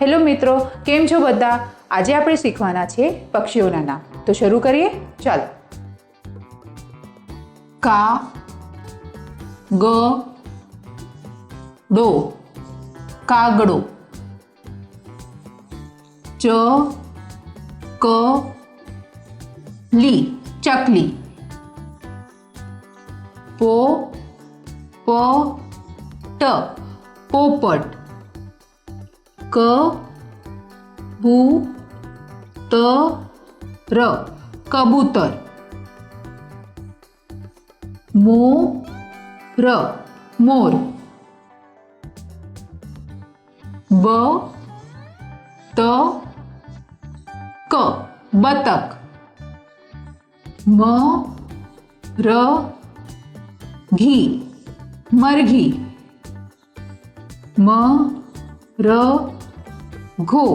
Hello मित्रों, केम छो बधा? आज આપણે શીખવાના છે પક્ષીઓના નામ। તો શરૂ કરીએ, ચાલો। કા ગ ડો કાગડો, ચ ક લી ચકલી, પો પ ટ પોપટ, ક બુ ત ર કબૂતર, મો ર મોર, બ ત ક બતક, મ ર ઘી મરઘી, મ ર ઘો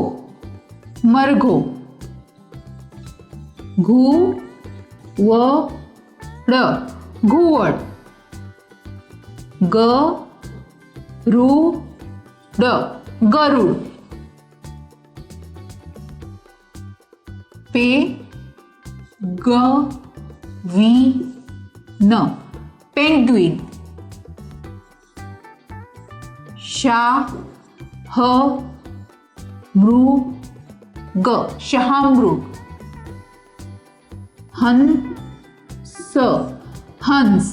મરઘો, ઘુ વ ડ ઘુવડ, ગ રુ ડ ગરુડ, પે ગ વી ન પેંગ્વિન, શા હ મૃગ શાહમૃગ, હંસ હંસ,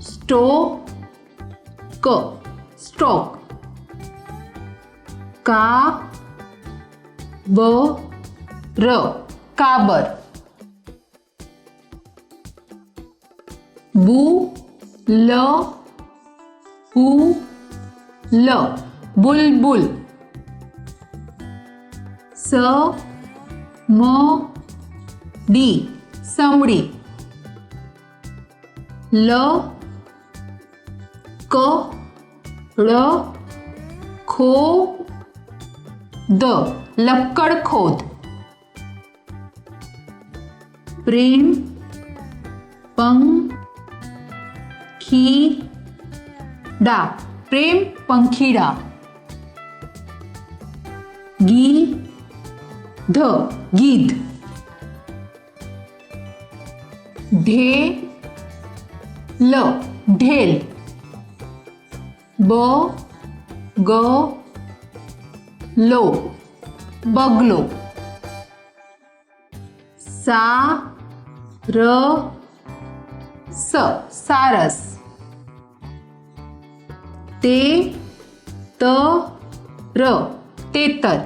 સ્ટોક સ્ટોક, કાબર કાબર, બુલ બુલ બુલબુલ, સ મ ડી સમડી, લ ક ળ ખો દ લક્કડ ખોદ, પ્રેમ પંખીડા પ્રેમ પંખીડા, ગીધ ગીધ, ઢેલ ઢેલ, બગલો બગલો, સારસ સારસ, તેતર તેતર,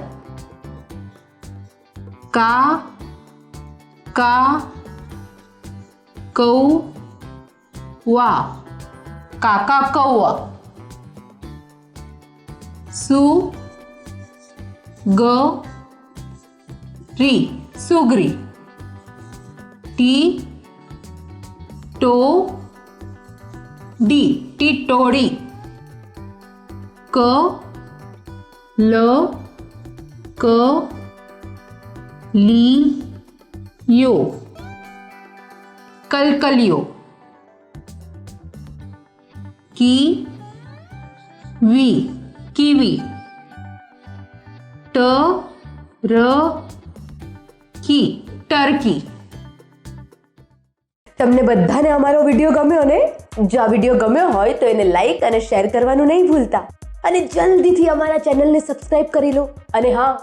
કૌવા કાકા કૌવા, સુગરી સુગરી, ટીટોડી ટીટોડી, કલીયો કલકલિયો, કીવી કીવી, ટર્કી ટર્કી। તમને બધાને અમારો વિડિયો ગમ્યો ને? જો આ વિડિયો ગમ્યો હોય તો એને લાઈક અને શેર કરવાનું નહીં ભૂલતા અને જલ્દીથી અમારા ચેનલને સબસ્ક્રાઇબ કરી લો અને હા,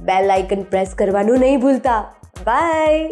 બેલ આઇકન પ્રેસ કરવાનું નહીં ભૂલતા। બાય।